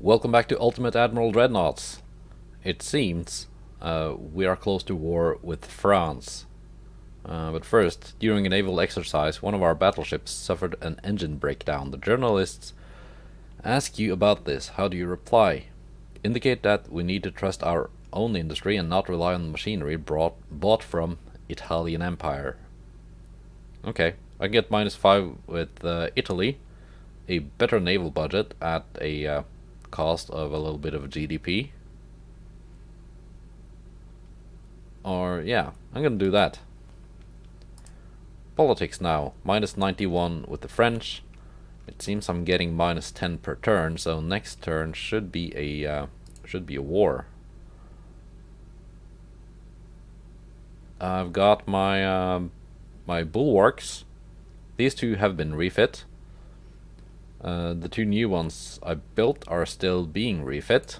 Welcome back to Ultimate Admiral Dreadnoughts. It seems we are close to war with France. But first, during a naval exercise, one of our battleships suffered an engine breakdown. The journalists ask you about this. How do you reply? Indicate that we need to trust our own industry and not rely on machinery bought from Italian Empire. Okay, I get -5 with Italy, a better naval budget at a cost of a little bit of GDP. Or, yeah, I'm gonna do that. Politics now, -91 with the French. It seems I'm getting -10 per turn, so next turn should be a war. I've got my bulwarks. These two have been refit. The two new ones I built are still being refit.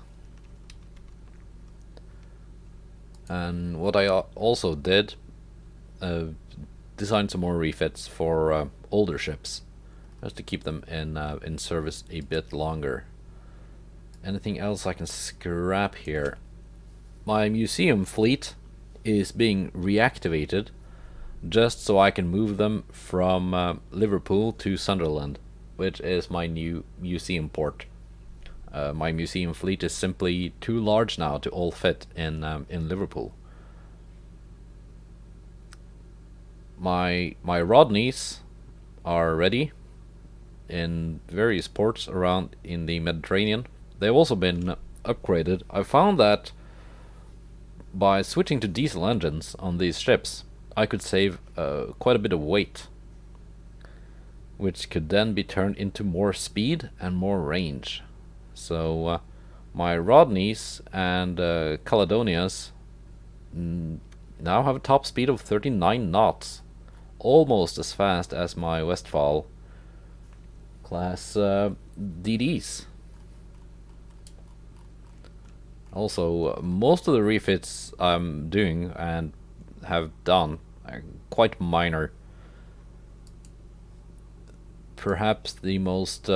And what I also did, designed some more refits for older ships, just to keep them in service a bit longer. Anything else I can scrap here? My museum fleet is being reactivated, just so I can move them from Liverpool to Sunderland, which is my new museum port. My museum fleet is simply too large now to all fit in Liverpool. My Rodneys are ready in various ports around in the Mediterranean. They've also been upgraded. I found that by switching to diesel engines on these ships, I could save quite a bit of weight, which could then be turned into more speed and more range. So my Rodneys and Caledonias now have a top speed of 39 knots, almost as fast as my Westphal class DDs. Also, most of the refits I'm doing and have done are quite minor. Perhaps the most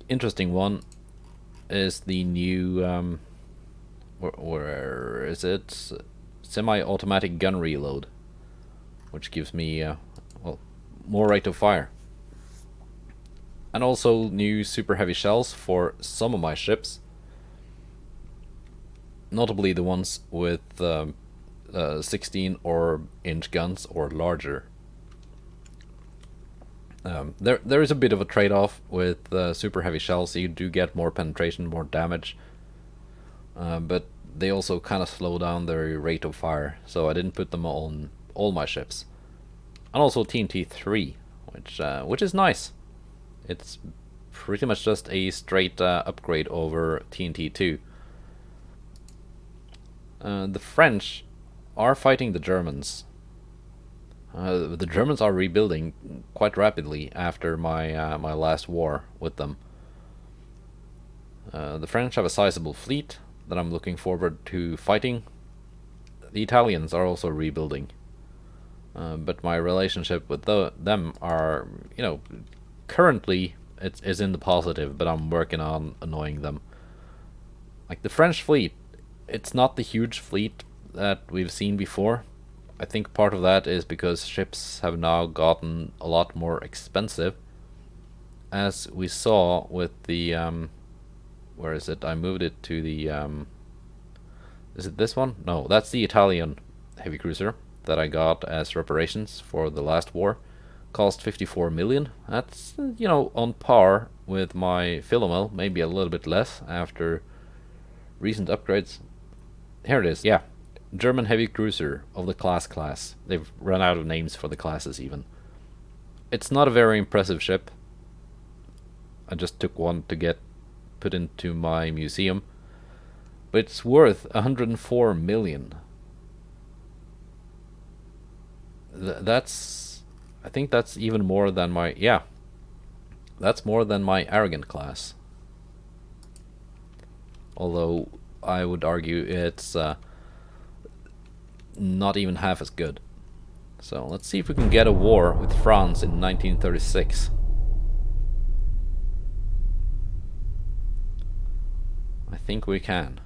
interesting one is the new where is it? Semi-automatic gun reload, which gives me well, more rate of fire. And also new super heavy shells for some of my ships, notably the ones with 16 or inch guns or larger. There is a bit of a trade-off with super heavy shells. You do get more penetration, more damage, but they also kind of slow down their rate of fire, so I didn't put them on all my ships. And also TNT3, which is nice. It's pretty much just a straight upgrade over TNT2. The French are fighting the Germans. The Germans are rebuilding quite rapidly after my last war with them. The French have a sizable fleet that I'm looking forward to fighting. The Italians are also rebuilding, but my relationship with them are, currently it's in the positive, but I'm working on annoying them. Like the French fleet, it's not the huge fleet that we've seen before. I think part of that is because ships have now gotten a lot more expensive, as we saw with the where is it? I moved it to the is it this one? No, that's the Italian heavy cruiser that I got as reparations for the last war. Cost 54 million. That's, on par with my Philomel, maybe a little bit less after recent upgrades. Here it is. Yeah, German heavy cruiser of the class. They've run out of names for the classes even. It's not a very impressive ship. I just took one to get put into my museum, but it's worth 104 million. I think that's even more than my, yeah, that's more than my Arrogant class. Although I would argue it's not even half as good. So let's see if we can get a war with France in 1936. think we can.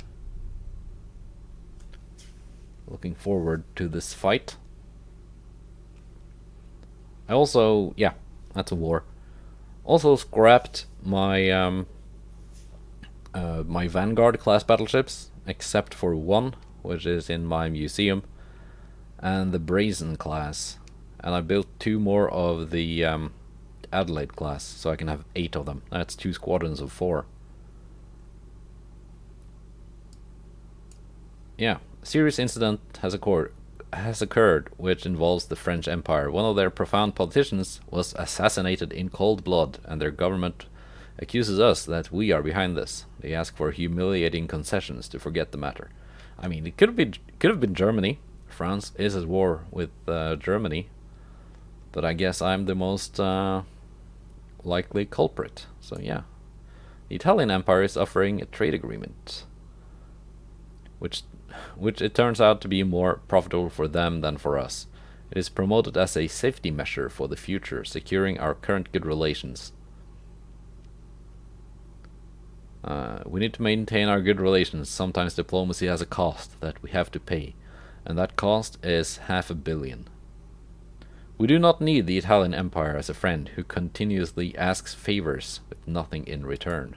Looking forward to this fight. I also, yeah, that's a war. Also scrapped my my Vanguard class battleships, except for one, which is in my museum, and the Brazen class. And I built 2 more of the Adelaide class, so I can have 8 of them. That's 2 squadrons of 4. Yeah, a serious incident has occurred which involves the French Empire. One of their profound politicians was assassinated in cold blood, and their government accuses us that we are behind this. They ask for humiliating concessions to forget the matter. I mean, it could have been Germany. France is at war with Germany, but I guess I'm the most likely culprit. So yeah, the Italian Empire is offering a trade agreement, which it turns out to be more profitable for them than for us. It is promoted as a safety measure for the future, securing our current good relations. We need to maintain our good relations. Sometimes diplomacy has a cost that we have to pay, and that cost is $500 million. We do not need the Italian Empire as a friend who continuously asks favors with nothing in return.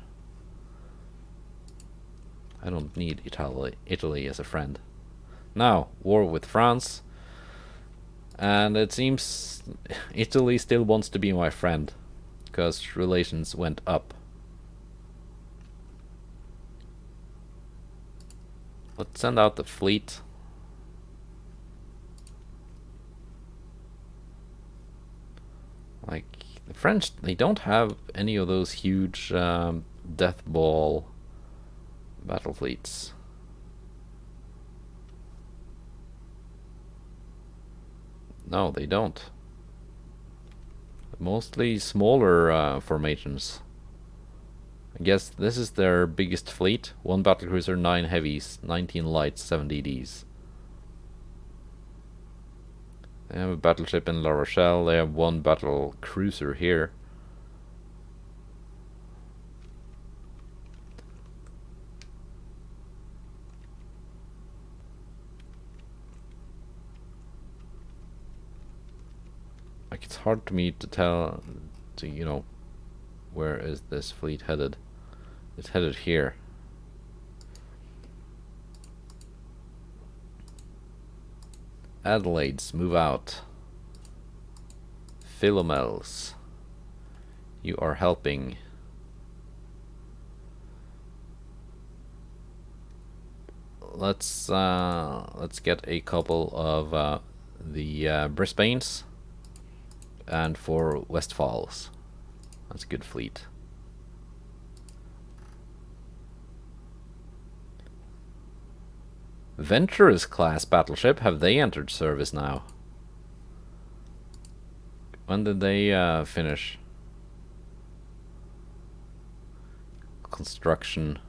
I don't need Italy as a friend. Now, war with France. And it seems Italy still wants to be my friend, because relations went up. Let's send out the fleet. Like, the French, they don't have any of those huge death ball battle fleets. No, they don't. Mostly smaller formations. I guess this is their biggest fleet. 1 battlecruiser, 9 heavies, 19 lights, 7 DDs. They have a battleship in La Rochelle. They have 1 battle cruiser here. Like, it's hard to me to tell, you know, where is this fleet headed? It's headed here. Adelaides, move out. Philomels, you are helping. Let's get a couple of the Brisbanes, and for Westphals. That's a good fleet. Venturous class battleship, have they entered service now? When did they finish construction?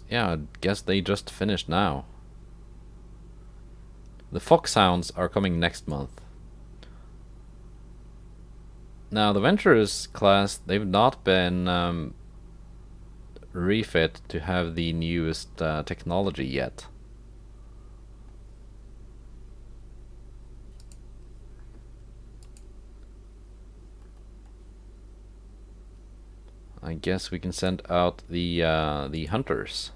Yeah, I guess they just finished now. The Foxhounds are coming next month. Now, the Venturous class, they've not been refit to have the newest technology yet. I guess we can send out the hunters.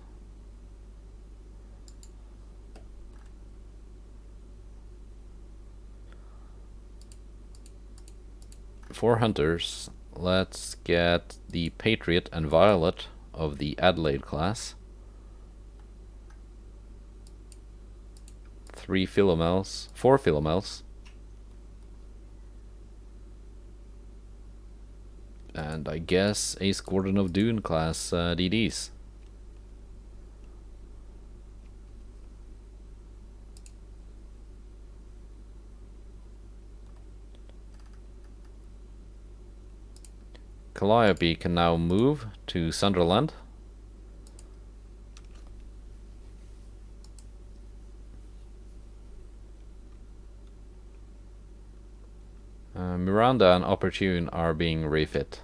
For hunters, let's get the Patriot and Violet of the Adelaide class. 4 Philomels. And I guess a squadron of Dune class DDs. Calliope can now move to Sunderland. Miranda and Opportune are being refit.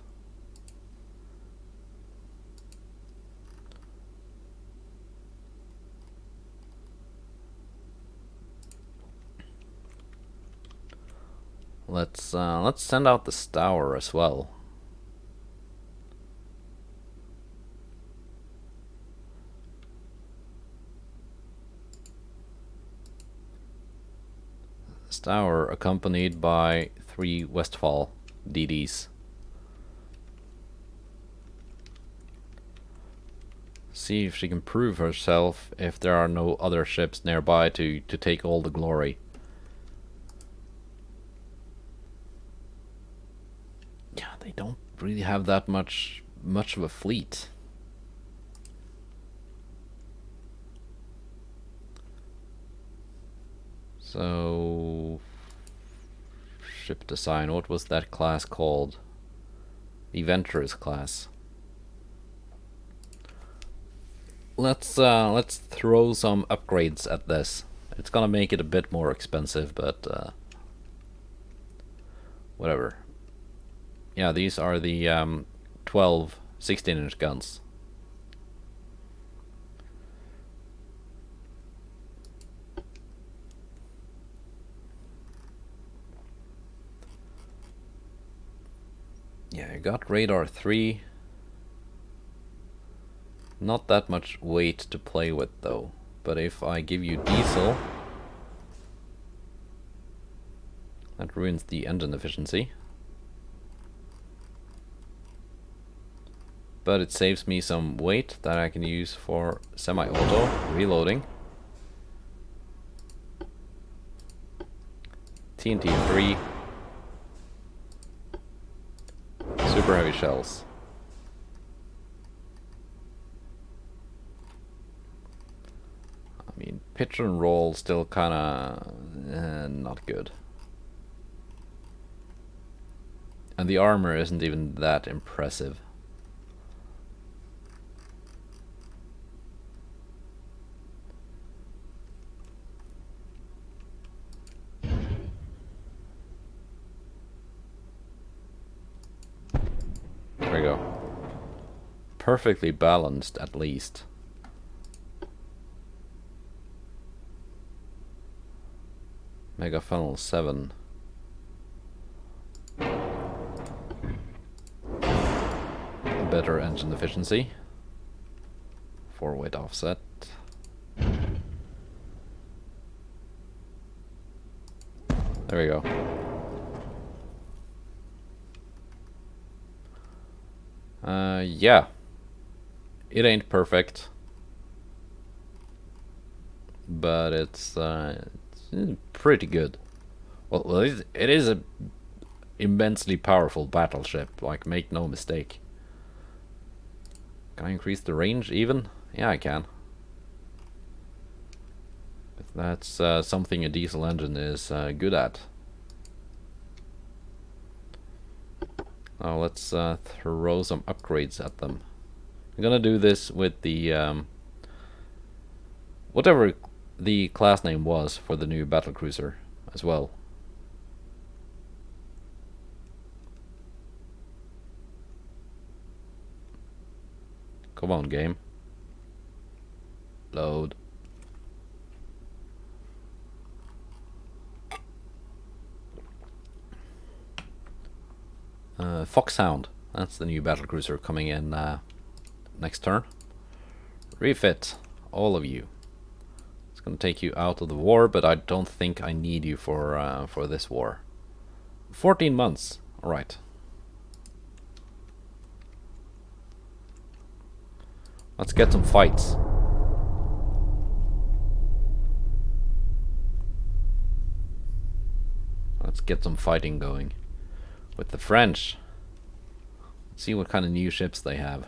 let's send out the Stour as well. Stour accompanied by 3 Westfall DDs. See if she can prove herself if there are no other ships nearby to take all the glory. Yeah, they don't really have that much of a fleet. So, ship design, what was that class called? The Venturous class. Let's throw some upgrades at this. It's gonna make it a bit more expensive, but whatever. Yeah, these are the 12 16-inch guns. Yeah, I got radar 3. Not that much weight to play with though, but if I give you diesel, that ruins the engine efficiency. But it saves me some weight that I can use for semi-auto reloading. TNT 3. Super heavy shells. I mean, pitch and roll still kinda not good. And the armor isn't even that impressive. There we go. Perfectly balanced, at least. Mega funnel 7. Better engine efficiency. 4-weight offset. There we go. Yeah. It ain't perfect. But it's pretty good. Well, it is a immensely powerful battleship, like, make no mistake. Can I increase the range even? Yeah, I can. That's something a diesel engine is good at. Now let's throw some upgrades at them. I'm gonna do this with the whatever the class name was for the new battlecruiser as well. Come on, game. Load. Foxhound. That's the new battlecruiser coming in next turn. Refit, all of you. It's gonna take you out of the war, but I don't think I need you for this war. 14 months. All right. Let's get some fights. Let's get some fighting going with the French. Let's see what kind of new ships they have.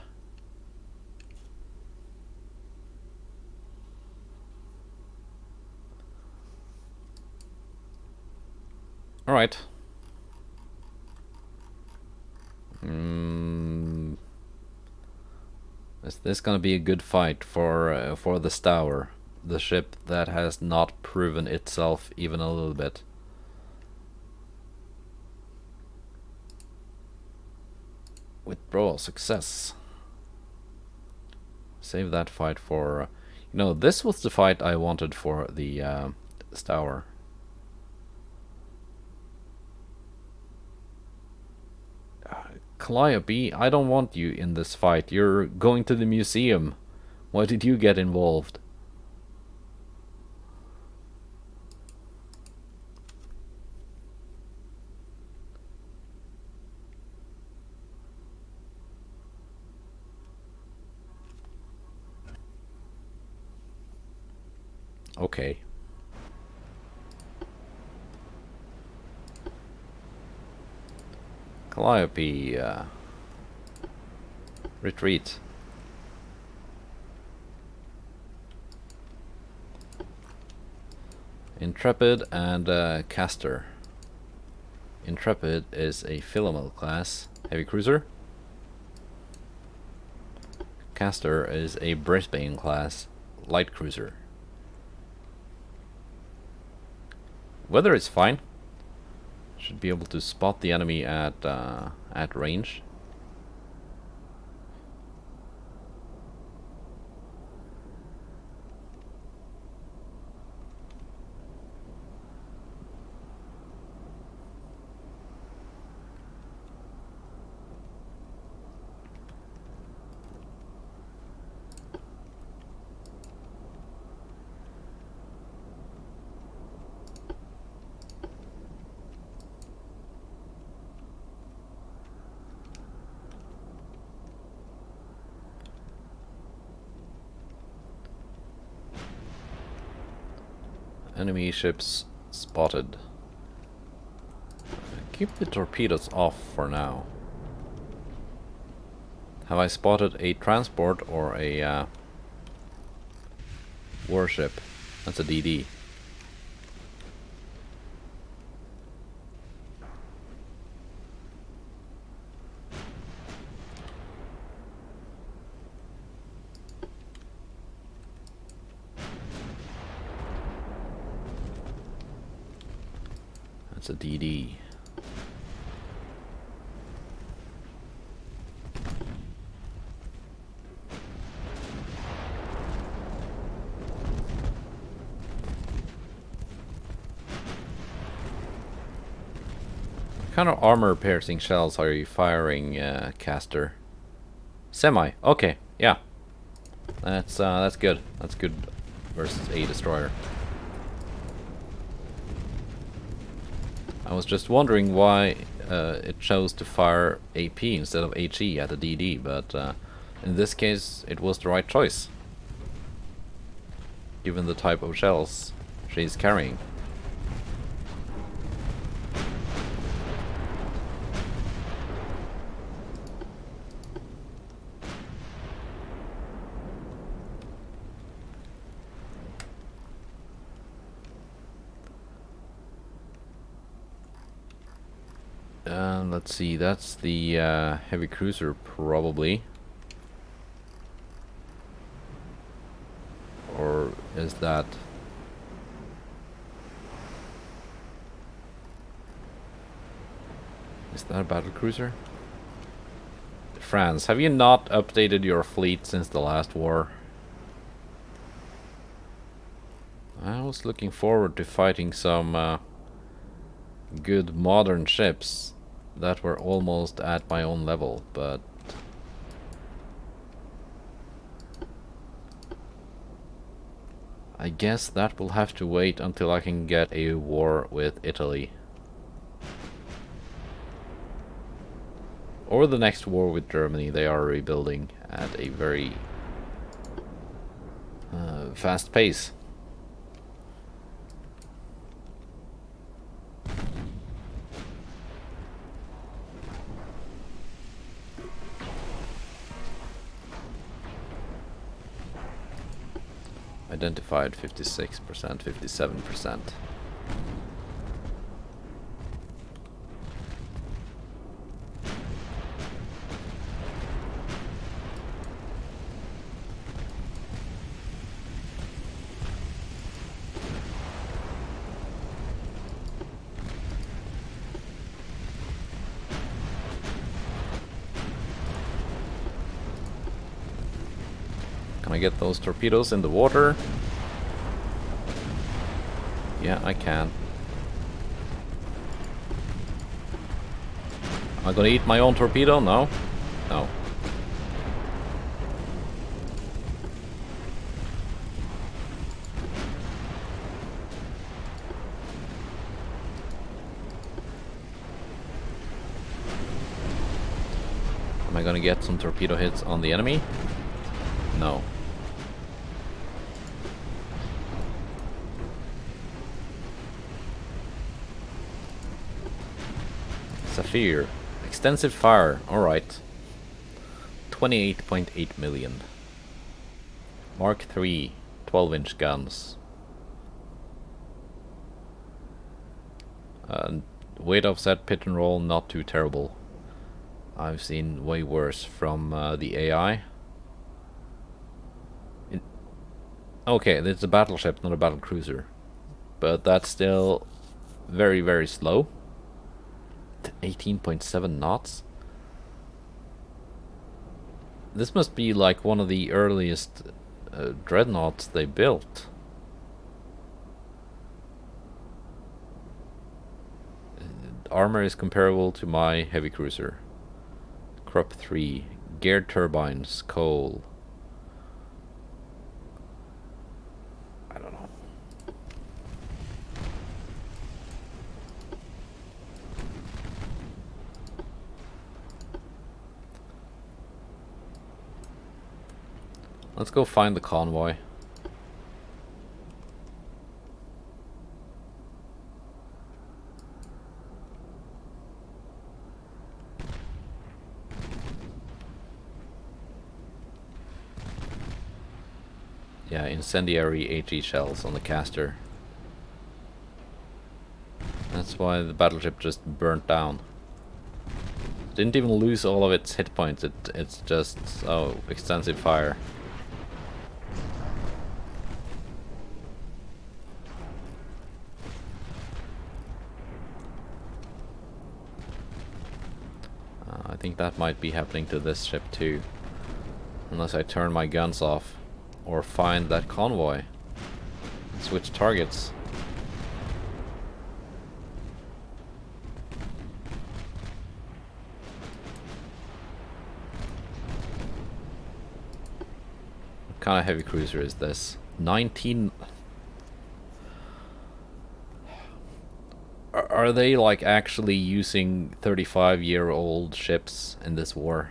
All right. Is this gonna be a good fight for the Stour, the ship that has not proven itself even a little bit? Withdrawal success. Save that fight for... you know, this was the fight I wanted for the Stour. Calliope, I don't want you in this fight. You're going to the museum. Why did you get involved? Okay. Calliope, retreat. Intrepid and Caster. Intrepid is a Philomel class heavy cruiser. Caster is a Brisbane class light cruiser. Weather is fine. Should be able to spot the enemy at range. Enemy ships spotted. Keep the torpedoes off for now. Have I spotted a transport or a warship? That's a DD. That's a DD. What kind of armor-piercing shells are you firing, Caster? Semi. Okay, yeah. That's good. That's good versus a destroyer. I was just wondering why it chose to fire AP instead of HE at the DD, but in this case it was the right choice, given the type of shells she's carrying. Let's see, that's the heavy cruiser probably. Or is that... Is that a battle cruiser? France, have you not updated your fleet since the last war? I was looking forward to fighting some good modern ships that were almost at my own level, but I guess that will have to wait until I can get a war with Italy. Or the next war with Germany. They are rebuilding at a very fast pace. Identified 56%, 57%. Can I get those torpedoes in the water? Yeah, I can. I gonna eat my own torpedo? No? No. Am I gonna get some torpedo hits on the enemy? No. Sapphire. Extensive fire. Alright. 28.8 million. Mark III. 12-inch guns. Weight offset, pitch and roll, not too terrible. I've seen way worse from the AI. Okay, it's a battleship, not a battle cruiser. But that's still very, very slow. 18.7 knots. This must be like one of the earliest dreadnoughts they built. Armor is comparable to my heavy cruiser. Crop 3. Geared turbines. Coal. I don't know. Let's go find the convoy. Yeah, incendiary HE shells on the caster. That's why the battleship just burnt down. Didn't even lose all of its hit points, it's just, oh, extensive fire. I think that might be happening to this ship too. Unless I turn my guns off. Or find that convoy. Switch targets. What kind of heavy cruiser is this? 19... Are they like actually using 35-year-old ships in this war?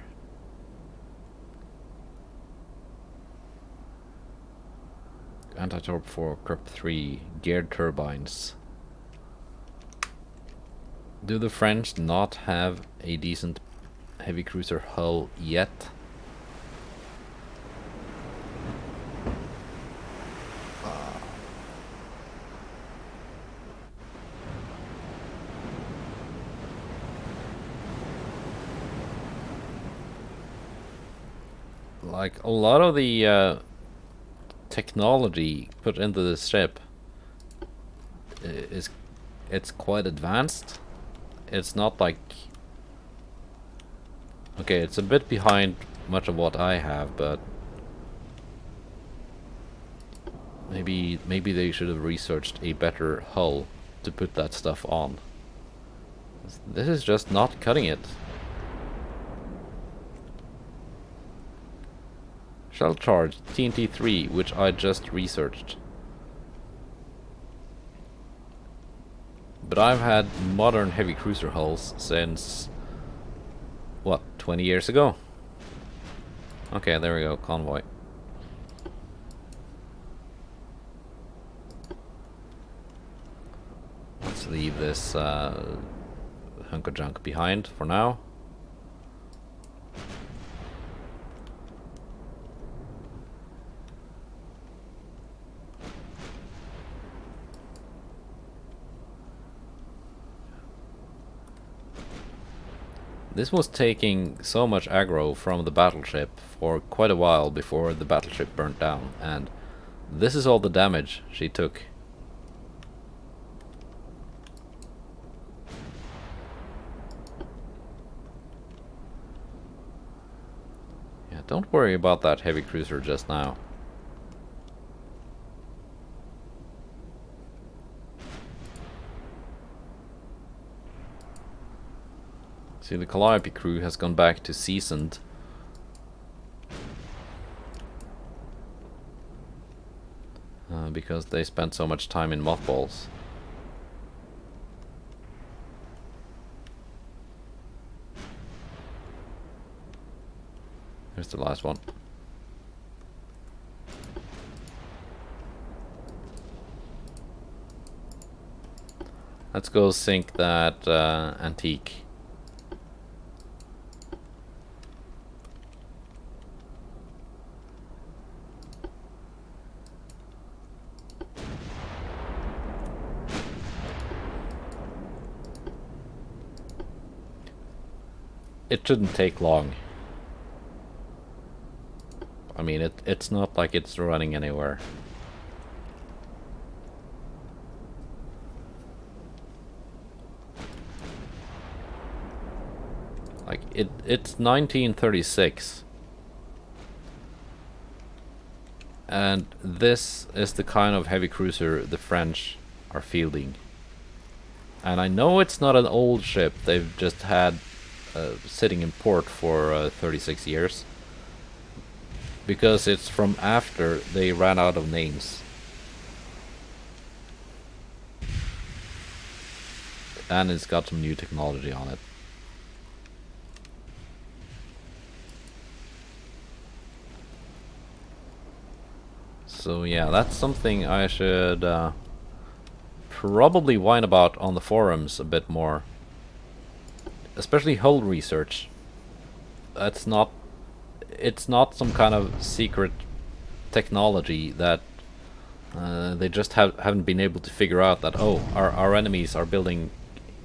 Anti-torp 4, Crop 3, geared turbines. Do the French not have a decent heavy cruiser hull yet? Like a lot of the technology put into this ship it's quite advanced. It's not like, okay, it's a bit behind much of what I have, but maybe they should have researched a better hull to put that stuff on. This is just not cutting it. Shell charge TNT-3, which I just researched. But I've had modern heavy cruiser hulls since, what, 20 years ago? Okay, there we go, convoy. Let's leave this hunk of junk behind for now. This was taking so much aggro from the battleship for quite a while before the battleship burnt down, and this is all the damage she took. Yeah, don't worry about that heavy cruiser just now. See, the Calliope crew has gone back to seasoned. Because they spent so much time in mothballs. Here's the last one. Let's go sink that antique. It shouldn't take long. I mean, it's not like it's running anywhere. Like, it's 1936. And this is the kind of heavy cruiser the French are fielding. And I know it's not an old ship. They've just had sitting in port for 36 years. Because it's from after they ran out of names. And it's got some new technology on it. So yeah, that's something I should probably whine about on the forums a bit more. Especially hull research. It's not some kind of secret technology that they just haven't been able to figure out that, oh, our enemies are building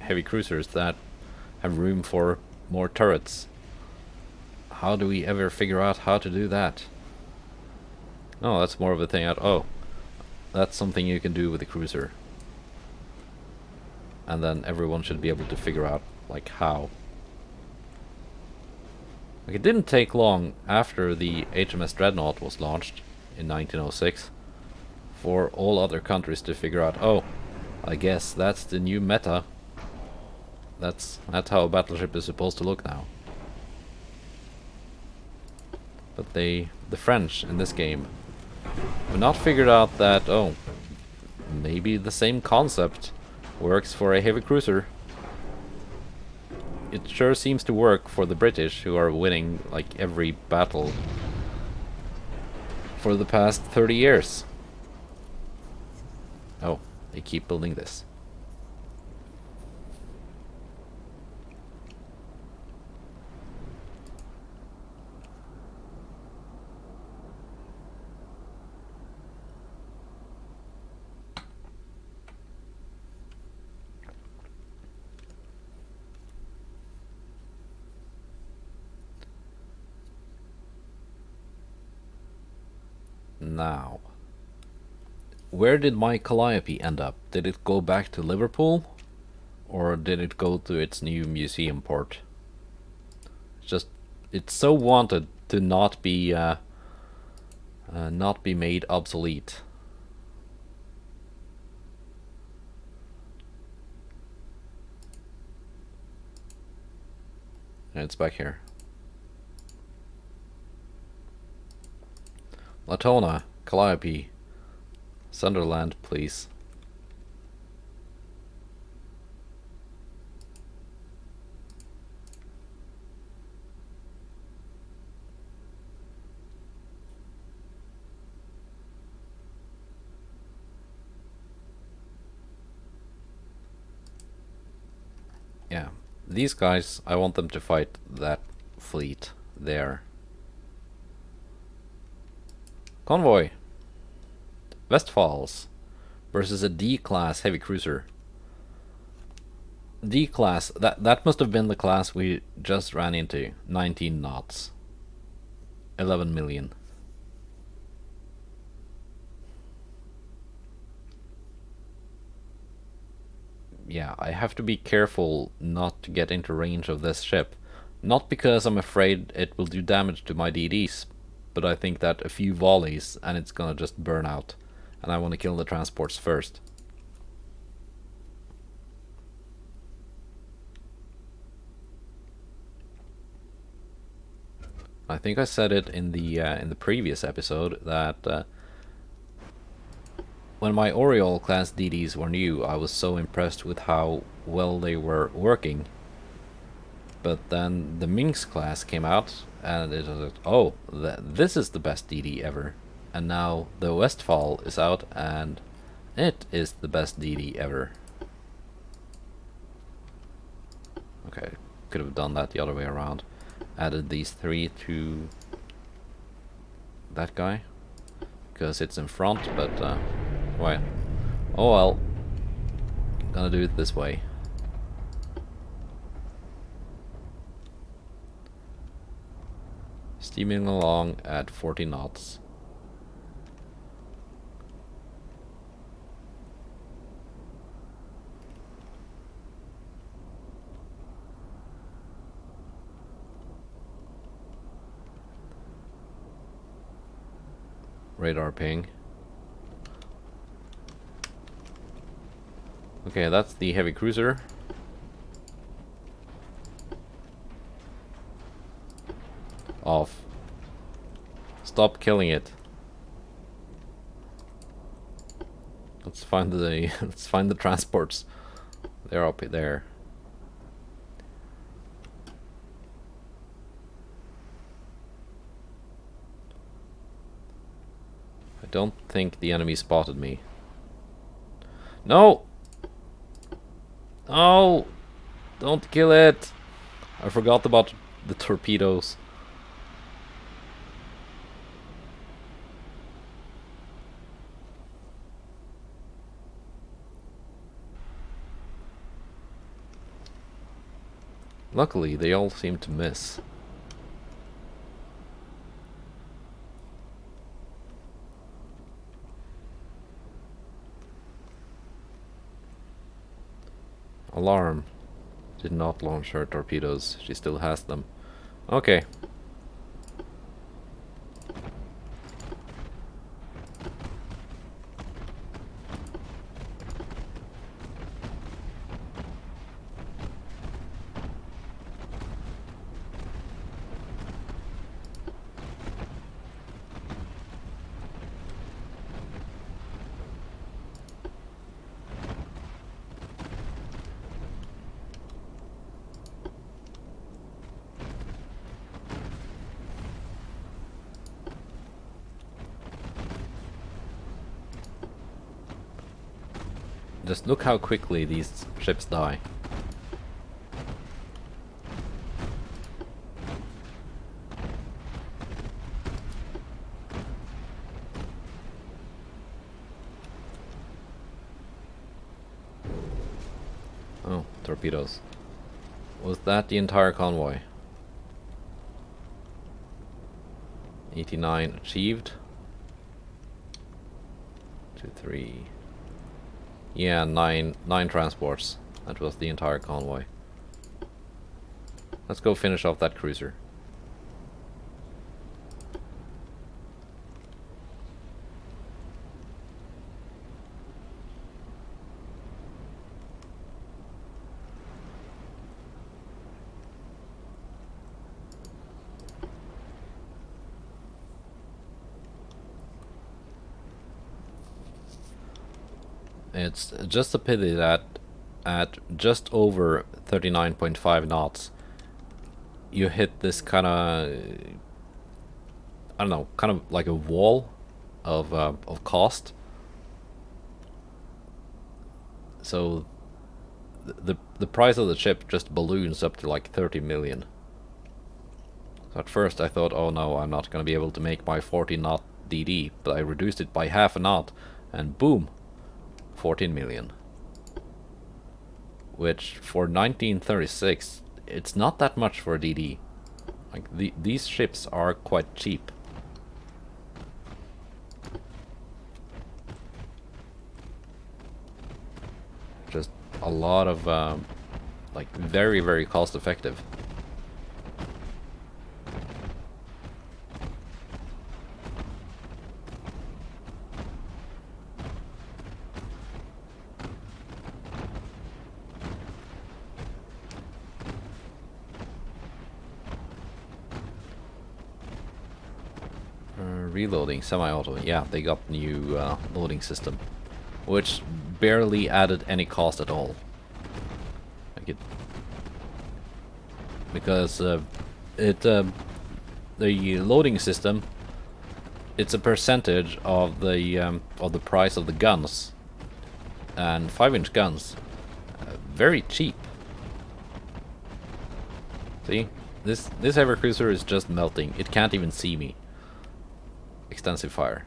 heavy cruisers that have room for more turrets. How do we ever figure out how to do that? No, that's more of a thing. Oh, that's something you can do with a cruiser. And then everyone should be able to figure out, like, how. Like, it didn't take long after the HMS Dreadnought was launched in 1906 for all other countries to figure out, oh, I guess that's the new meta. That's how a battleship is supposed to look now. But the French in this game have not figured out that, oh, maybe the same concept works for a heavy cruiser. It sure seems to work for the British, who are winning like every battle for the past 30 years. Oh, they keep building this. Now, where did my Calliope end up? Did it go back to Liverpool? Or did it go to its new museum port? It's so wanted to not be made obsolete. And it's back here. Latona, Calliope, Sunderland, please. Yeah, these guys, I want them to fight that fleet there. Convoy. Westphals versus a D-class heavy cruiser. D-class, that must have been the class we just ran into. 19 knots. 11 million. Yeah, I have to be careful not to get into range of this ship. Not because I'm afraid it will do damage to my DDs, but I think that a few volleys and it's gonna just burn out. And I want to kill the transports first. I think I said it in the previous episode that when my Oriole class DDs were new, I was so impressed with how well they were working. But then the Minx class came out, and it was like, oh, this is the best DD ever. And now the Westfall is out, and it is the best DD ever. Okay, could have done that the other way around. Added these 3 to that guy, because it's in front, but why? Oh well, gonna do it this way. Steaming along at 40 knots. Radar ping. Okay, that's the heavy cruiser. Off. Stop killing it. Let's find the let's find the transports. They're up there. I don't think the enemy spotted me. No! No! Don't kill it! I forgot about the torpedoes. Luckily, they all seem to miss. Alarm. Did not launch her torpedoes. She still has them. Okay. Just look how quickly these ships die. Oh, torpedoes. Was that the entire convoy? 89 achieved. 2, 3. Yeah, nine transports. That was the entire convoy. Let's go finish off that cruiser. It's just a pity that at just over 39.5 knots you hit this kind of, I don't know, kind of like a wall of cost. So the price of the ship just balloons up to like 30 million. So at first I thought, oh no, I'm not going to be able to make my 40 knot DD, but I reduced it by half a knot, and boom, 14 million. Which for 1936, it's not that much for a DD. Like these ships are quite cheap. Just a lot of like very, very cost effective. Reloading, semi-auto. Yeah, they got new loading system, which barely added any cost at all. Like it, because the loading system, it's a percentage of the price of the guns, and 5-inch guns, very cheap. See, this heavy cruiser is just melting. It can't even see me. Extensive fire.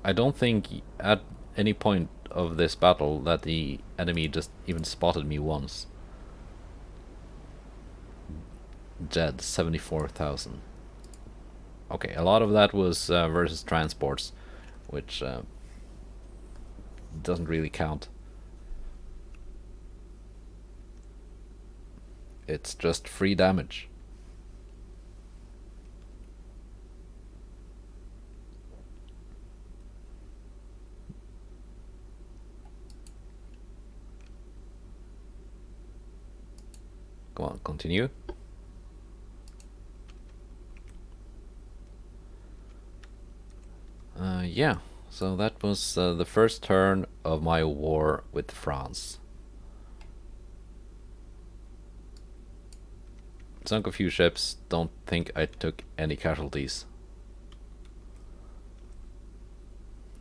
I don't think at any point of this battle that the enemy just even spotted me once. Dead, 74,000. Okay, a lot of that was versus transports, which doesn't really count. It's just free damage. Go on, continue. Yeah, so that was the first turn of my war with France. Sunk a few ships, don't think I took any casualties.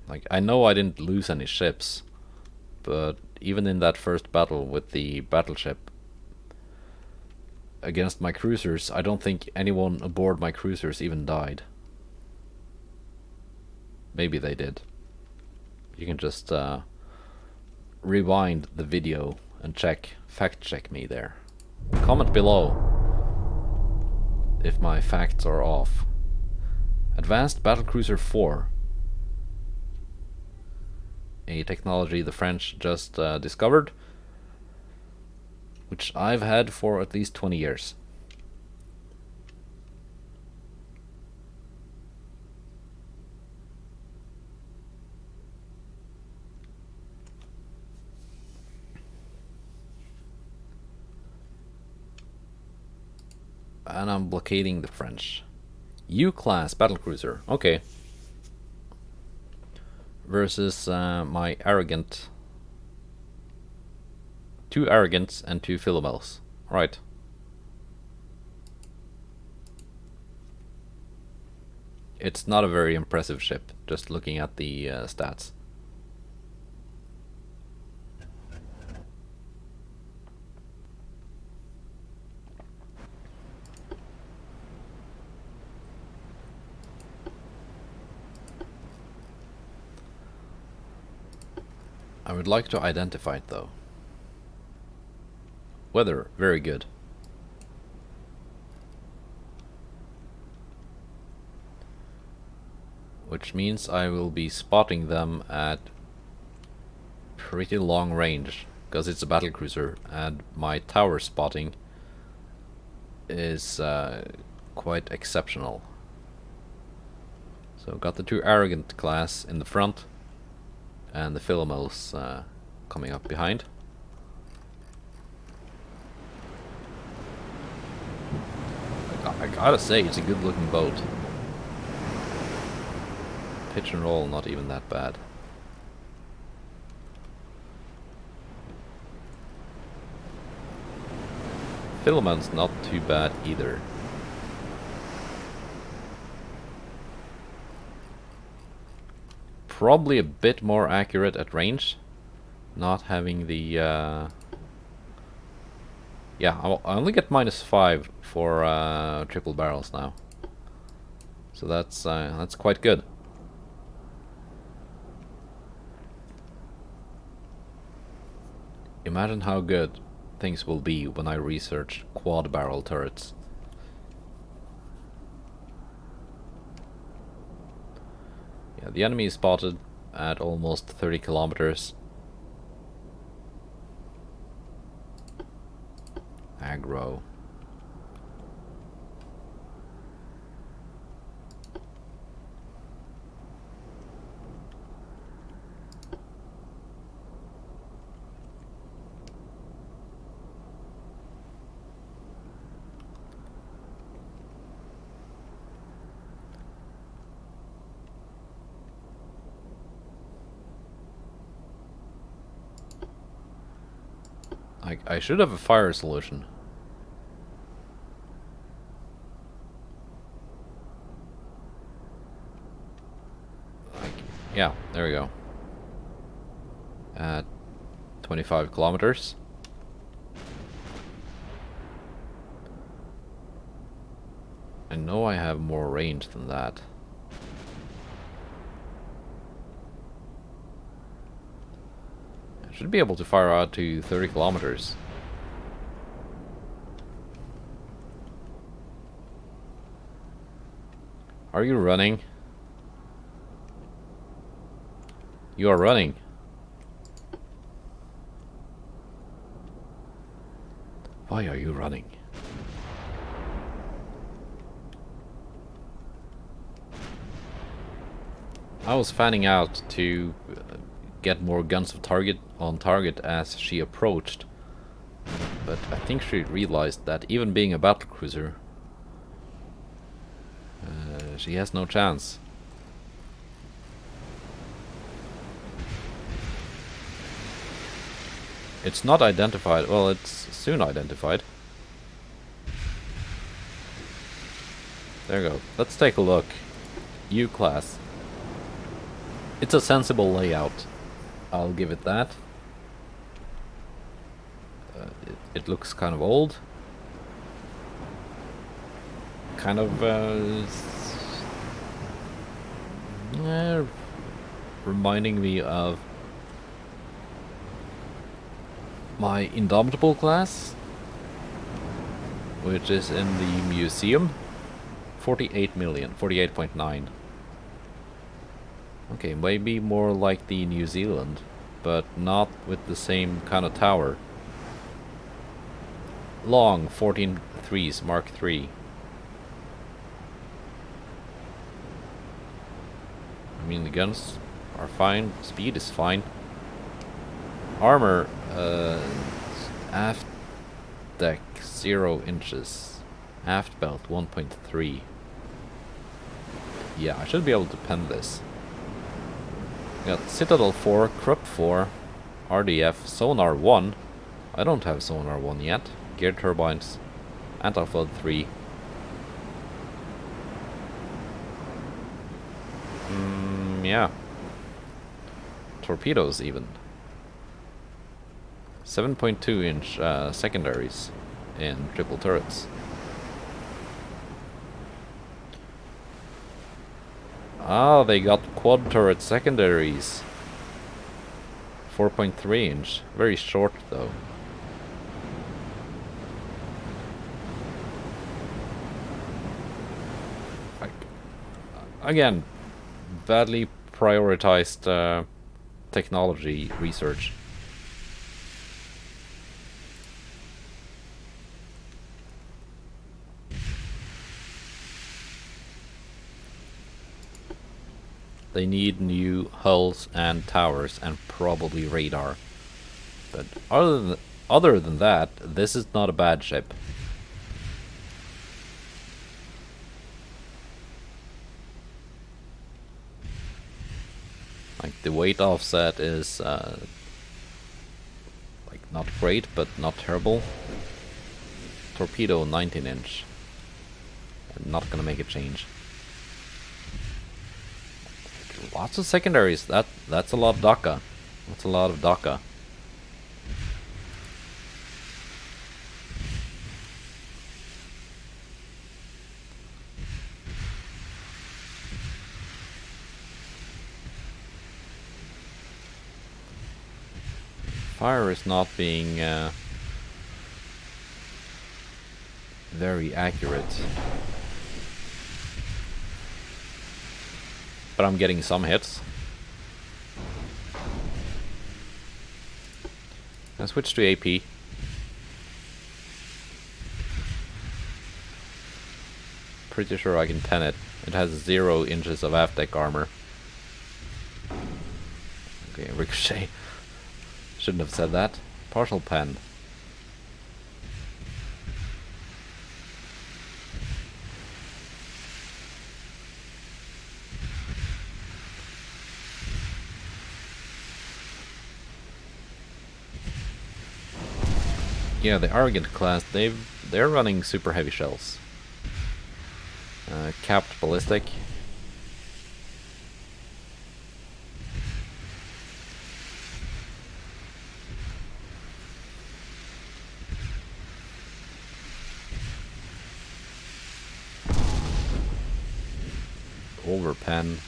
Like, I know I didn't lose any ships, but even in that first battle with the battleship against my cruisers, I don't think anyone aboard my cruisers even died. Maybe they did. You can just rewind the video and fact check me there. Comment below if my facts are off. Advanced Battlecruiser 4. A technology the French just discovered, which I've had for at least 20 years. And I'm blockading the French. U-class battlecruiser. Okay. Versus my arrogant. 2 arrogants and 2 Philomels. Right. It's not a very impressive ship, just looking at the stats. I would like to identify it though. Weather, very good. Which means I will be spotting them at pretty long range, because it's a battlecruiser, and my tower spotting is quite exceptional. So got the 2 arrogant class in the front, and the Philomels coming up behind. I gotta say, it's a good looking boat. Pitch and roll, not even that bad. Philomon's not too bad either. Probably a bit more accurate at range, not having the yeah, I only get -5 for triple barrels now, so that's quite good. Imagine how good things will be when I research quad barrel turrets. Yeah, the enemy is spotted at almost 30 kilometers. Aggro. I should have a fire solution. Yeah, there we go. At 25 kilometers. I know I have more range than that. I should be able to fire out to 30 kilometers. Are you running? You are running. Why are you running? I was fanning out to get more guns of on target as she approached, but I think she realized that even being a battlecruiser, she has no chance. It's not identified. Well, it's soon identified. There you go. Let's take a look. U-class. It's a sensible layout. I'll give it that. It looks kind of old. Kind of reminding me of my Indomitable class, which is in the museum. 48 million, 48.9. Okay, maybe more like the New Zealand, but not with the same kind of tower. Long 14.3s Mark III. I mean, the guns are fine, speed is fine. Armor, aft deck 0 inches, aft belt 1.3. Yeah, I should be able to pen this. We got Citadel 4, Krupp 4, RDF, Sonar 1. I don't have Sonar 1 yet. Gear turbines, Anti-flood 3. Yeah. Torpedoes even. 7.2 inch secondaries in triple turrets. Ah, they got quad turret secondaries. 4.3 inch. Very short though. Again, badly prioritized technology research. They need new hulls and towers and probably radar. But other than that, this is not a bad ship. Like the weight offset is like not great, but not terrible. Torpedo 19 inch. I'm not gonna make a change. Lots of secondaries. That's a lot of DACA. That's a lot of DACA. Fire is not being very accurate. But I'm getting some hits. I switch to AP. Pretty sure I can pen it. It has 0 inches of aft deck armor. Okay, ricochet. Shouldn't have said that. Partial pen. Yeah, the Arrogant class, they're running super heavy shells. Capped ballistic. Overpen.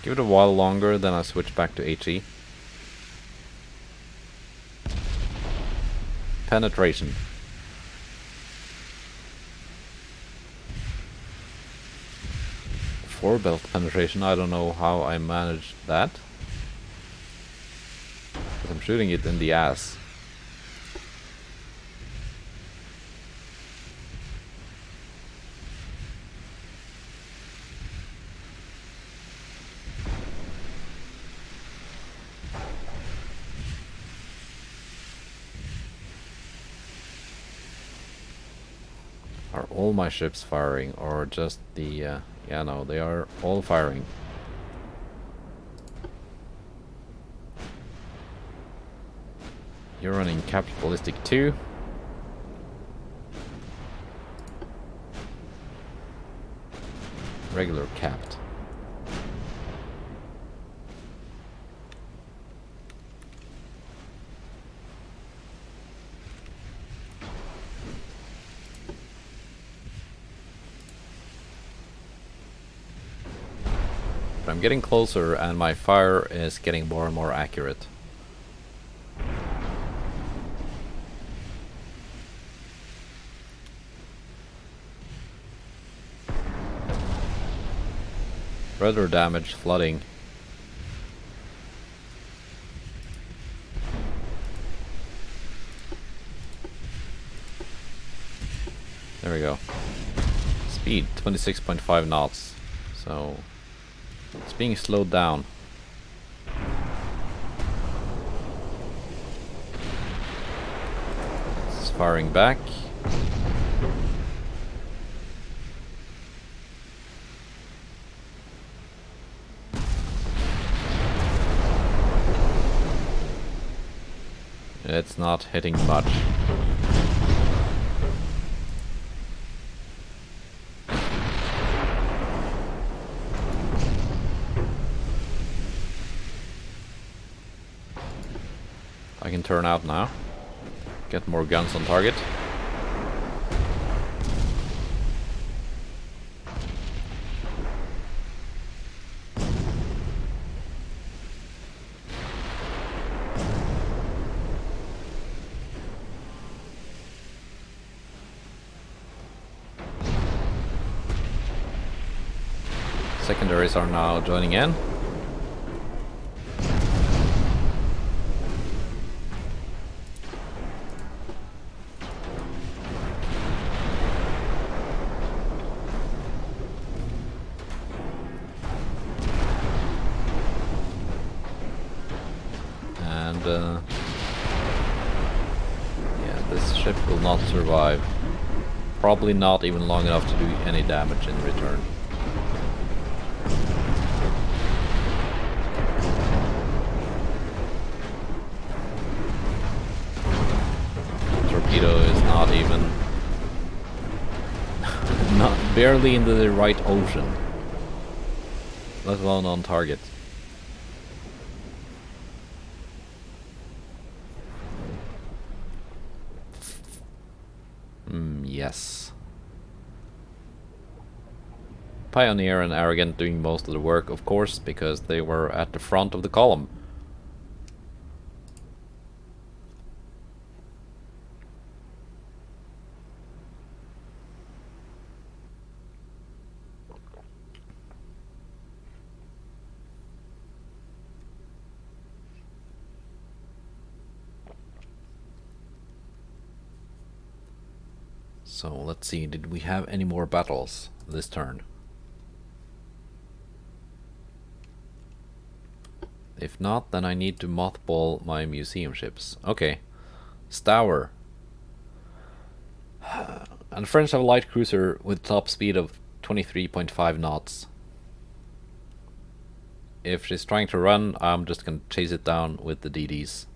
Give it a while longer, then I switch back to HE. Penetration. Four belt penetration, I don't know how I managed that. But I'm shooting it in the ass. Are all my ships firing, or just the... yeah, no, they are all firing. You're running capped ballistic 2. Regular capped. But I'm getting closer and my fire is getting more and more accurate. Rudder damage, flooding. There we go. Speed 26.5 knots. So it's being slowed down. It's firing back. It's not hitting much. I can turn out now. Get more guns on target. Secondaries are now joining in. And yeah, this ship will not survive. Probably not even long enough to do any damage in return. Torpedo is not even not barely into the right ocean, let alone on target. Yes. Pioneer and Arrogant doing most of the work, of course, because they were at the front of the column. So let's see, did we have any more battles this turn? If not, then I need to mothball my museum ships. Okay. Stour. And the French have a light cruiser with top speed of 23.5 knots. if she's trying to run, I'm just gonna chase it down with the DDs.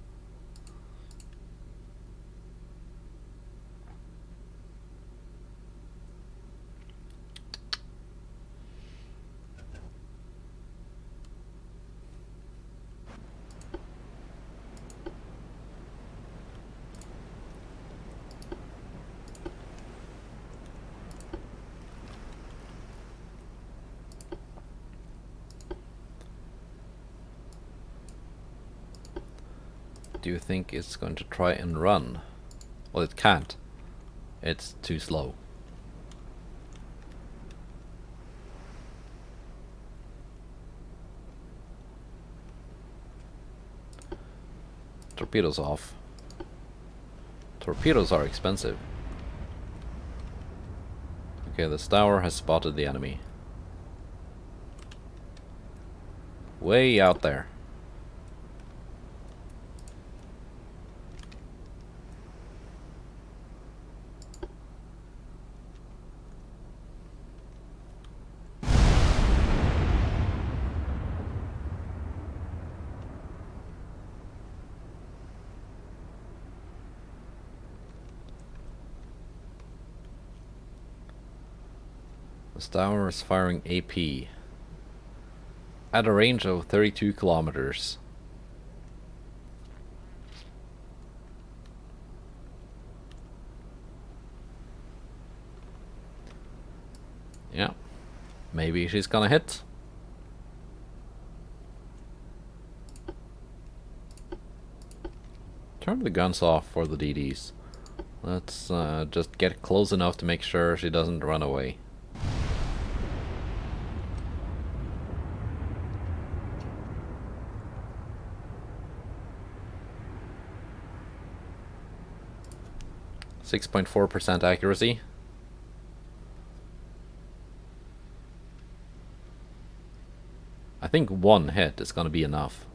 Do you think it's going to try and run? Well, it can't. It's too slow. Torpedoes off. Torpedoes are expensive. Okay, the tower has spotted the enemy. Way out there. The tower is firing AP at a range of 32 kilometers. Yeah, maybe she's gonna hit. Turn the guns off for the DDs. Let's just get close enough to make sure she doesn't run away. .4% accuracy. I think one hit is gonna be enough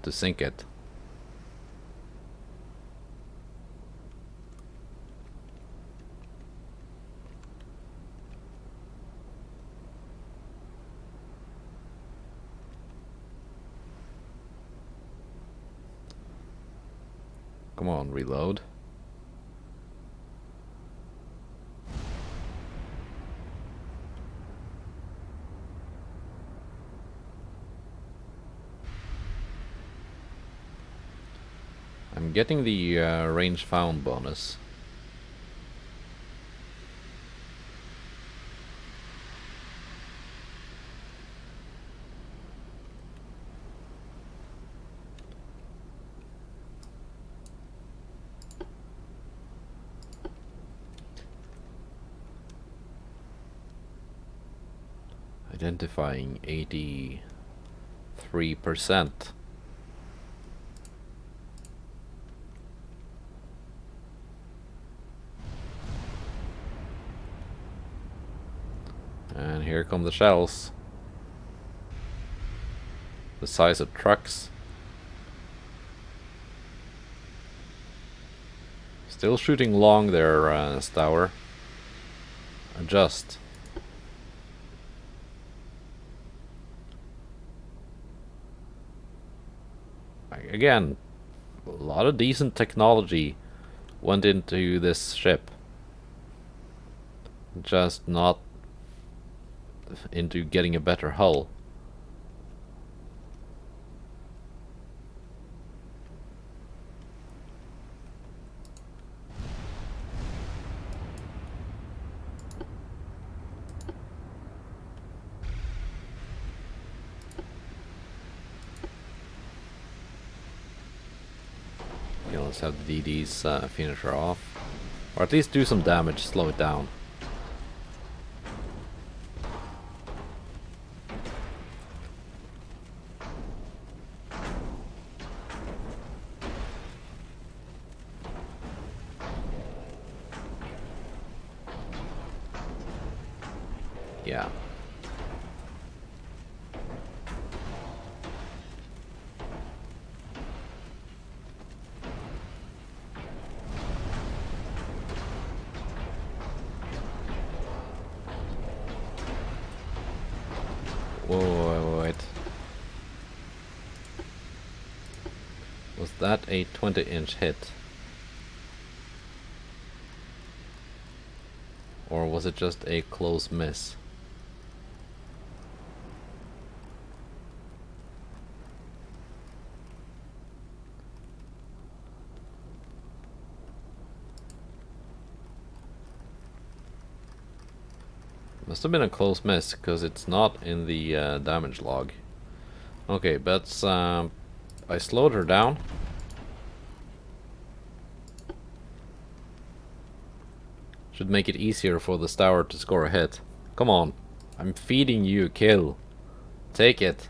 to sink it. Come on, reload. I'm getting the range found bonus. Identifying 83%. And here come the shells. The size of trucks. Still shooting long there, Stour. Adjust. Again, a lot of decent technology went into this ship. Just not into getting a better hull. Okay, let's have the DDs finish her off. Or at least do some damage, slow it down. Yeah. Whoa, wait. that a 20-inch hit? Or was it just a close miss? Must have been a close miss, because it's not in the damage log. Okay, but I slowed her down. Should make it easier for the Stour to score a hit. Come on, I'm feeding you a kill. Take it.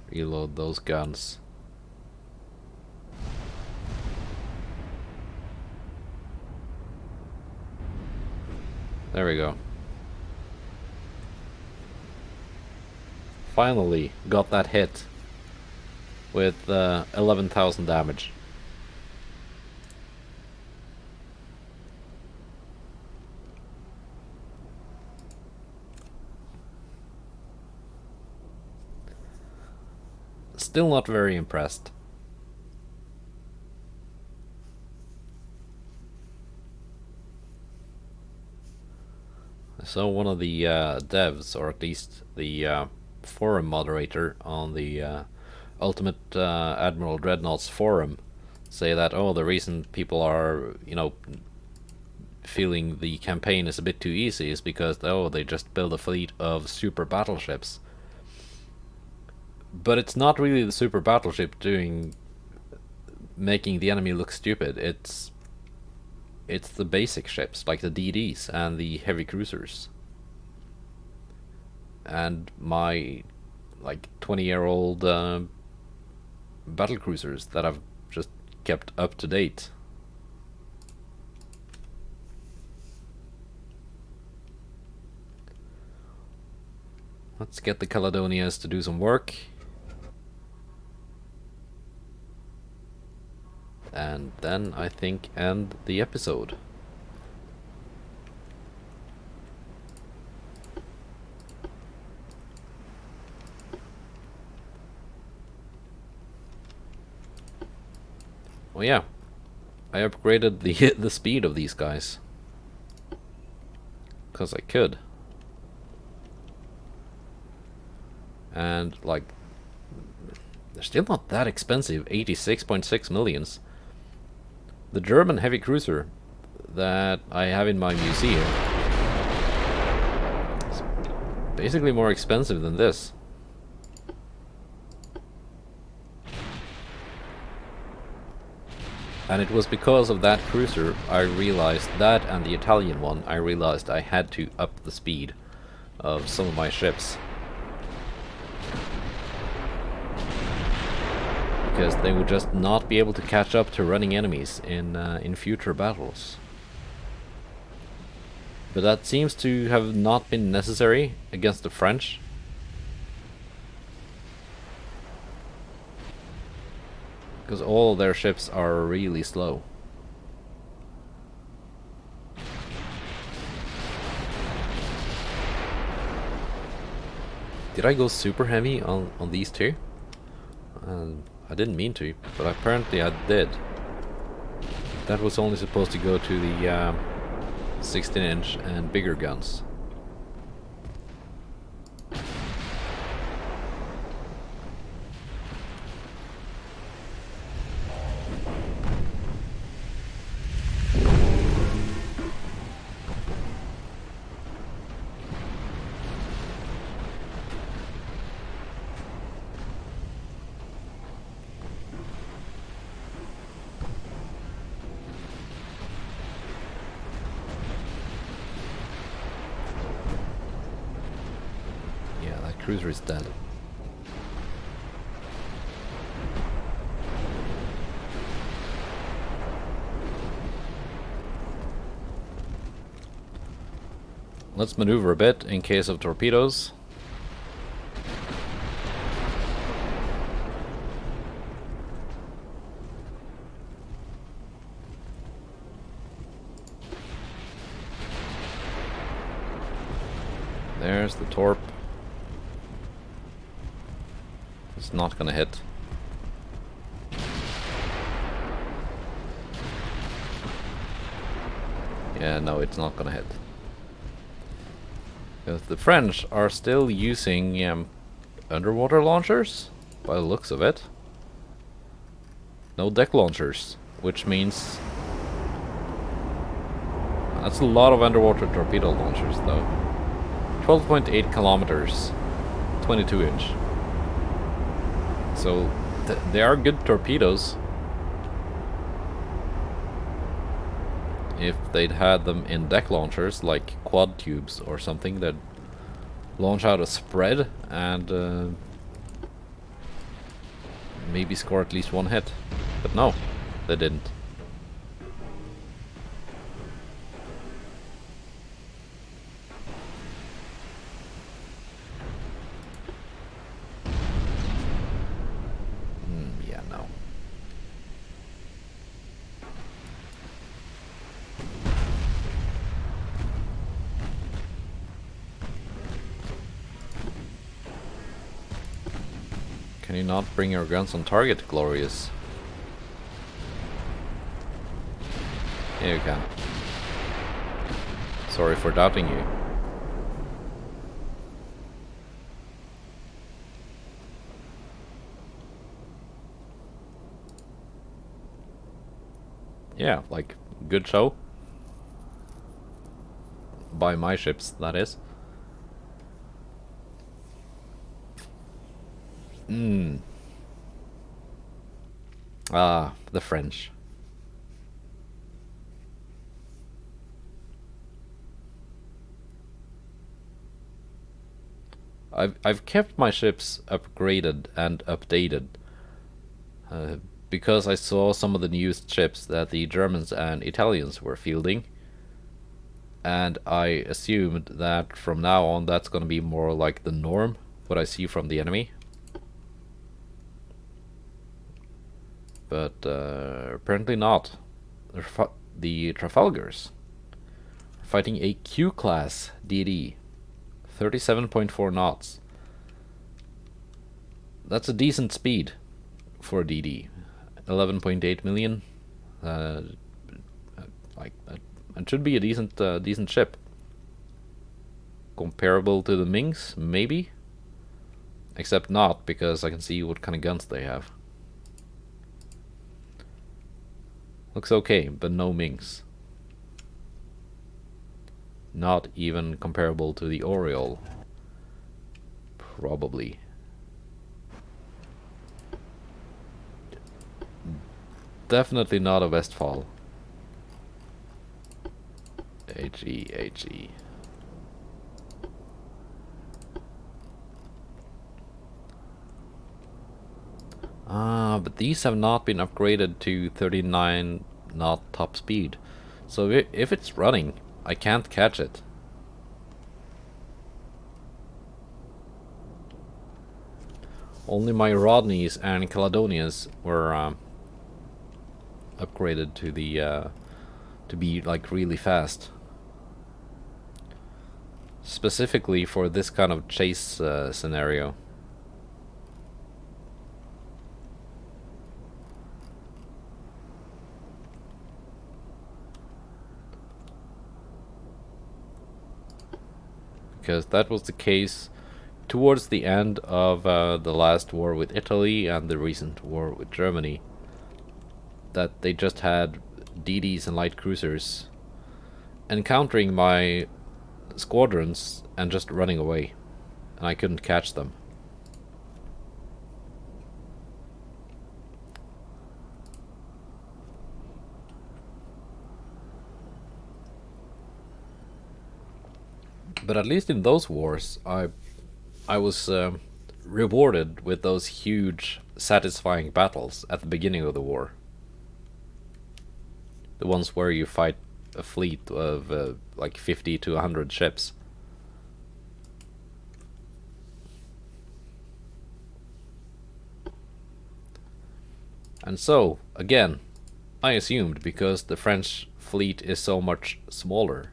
Reload those guns. There we go. Finally got that hit with 11,000 damage. Still not very impressed. So one of the devs, or at least the forum moderator on the Ultimate Admiral Dreadnoughts forum, say that, oh, the reason people are, you know, feeling the campaign is a bit too easy is because, oh, they just build a fleet of super battleships. But it's not really the super battleship making the enemy look stupid. It's the basic ships, like the DDs and the heavy cruisers. And my, like, 20-year-old battle cruisers that I've just kept up to date. Let's get the Caledonias to do some work. And then I think end the episode. Well, yeah, I upgraded the speed of these guys, 'cause I could. And like, they're still not that expensive. 86.6 millions. The German heavy cruiser that I have in my museum is basically more expensive than this. And it was because of that cruiser I realized, that and the Italian one, I realized I had to up the speed of some of my ships. Because they would just not be able to catch up to running enemies in future battles. But that seems to have not been necessary against the French. Because all their ships are really slow. Did I go super heavy on these two? I didn't mean to, but apparently I did. That was only supposed to go to the 16-inch and bigger guns. Cruiser is dead. Let's maneuver a bit in case of torpedoes. There's the torp. It's not gonna hit. Yeah, no, it's not gonna hit. Because the French are still using underwater launchers, by the looks of it. No deck launchers, which means that's a lot of underwater torpedo launchers, though. 12.8 kilometers, 22 inch. So they are good torpedoes. If they'd had them in deck launchers, like quad tubes or something, they'd launch out a spread and maybe score at least one hit. But no, they didn't. Yeah, no. Can you not bring your guns on target, Glorious? Yeah, you can. Sorry for doubting you. Yeah, like, good show. By my ships, that is. Ah, the French. I've kept my ships upgraded and updated because I saw some of the newest ships that the Germans and Italians were fielding, and I assumed that from now on that's going to be more like the norm, what I see from the enemy. But apparently not. The Trafalgars are fighting a Q-class DD. 37.4 knots. That's a decent speed for a DD. 11.8 million. Like it should be a decent ship. Comparable to the Mings, maybe. Except not, because I can see what kind of guns they have. Looks okay, but no Mings. Not even comparable to the Oriole. Probably. Definitely not a Westfall. HE, HE. Ah, but these have not been upgraded to 39 knot top speed. So if it's running, I can't catch it. Only my Rodneys and Caledonias were upgraded to the to be like really fast. Specifically for this kind of chase scenario. Because that was the case towards the end of the last war with Italy and the recent war with Germany, that they just had DDs and light cruisers encountering my squadrons and just running away, and I couldn't catch them. But at least in those wars, I was rewarded with those huge, satisfying battles at the beginning of the war. The ones where you fight a fleet of like 50 to 100 ships. And so, again, I assumed because the French fleet is so much smaller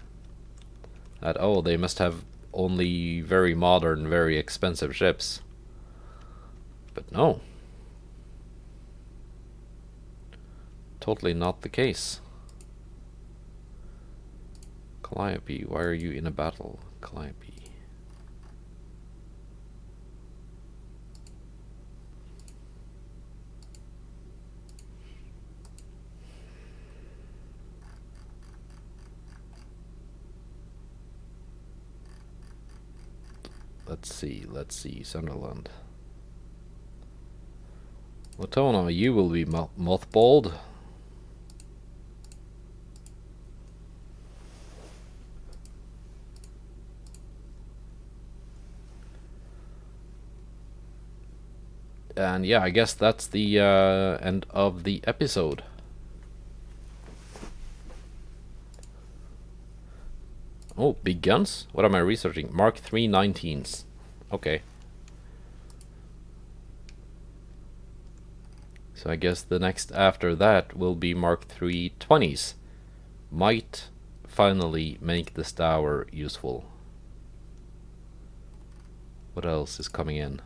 that, oh, they must have only very modern, very expensive ships. But no. Totally not the case. Calliope, why are you in a battle? Calliope. Let's see, Sunderland. Latona, you will be mothballed. And yeah, I guess that's the end of the episode. Oh, big guns? What am I researching? Mark III 19s. Okay. So I guess the next after that will be Mark III 20s. Might finally make this tower useful. What else is coming in?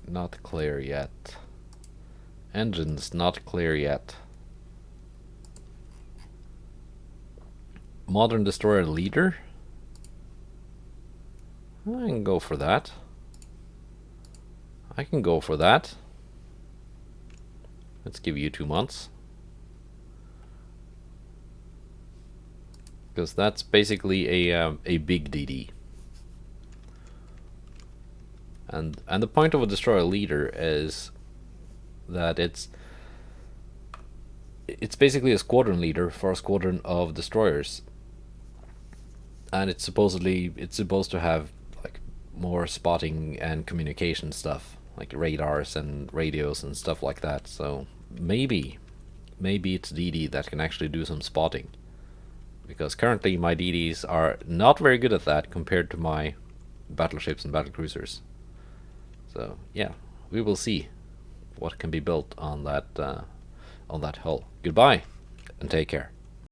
Not clear yet. Engines not clear yet. Modern destroyer leader? I can go for that. I can go for that. Let's give you 2 months. Because that's basically a big DD. And the point of a destroyer leader is that it's basically a squadron leader for a squadron of destroyers. And it's supposed to have like more spotting and communication stuff, like radars and radios and stuff like that. So maybe it's DD that can actually do some spotting. Because currently my DDs are not very good at that compared to my battleships and battlecruisers. So yeah, we will see what can be built on that hull. Goodbye, and take care.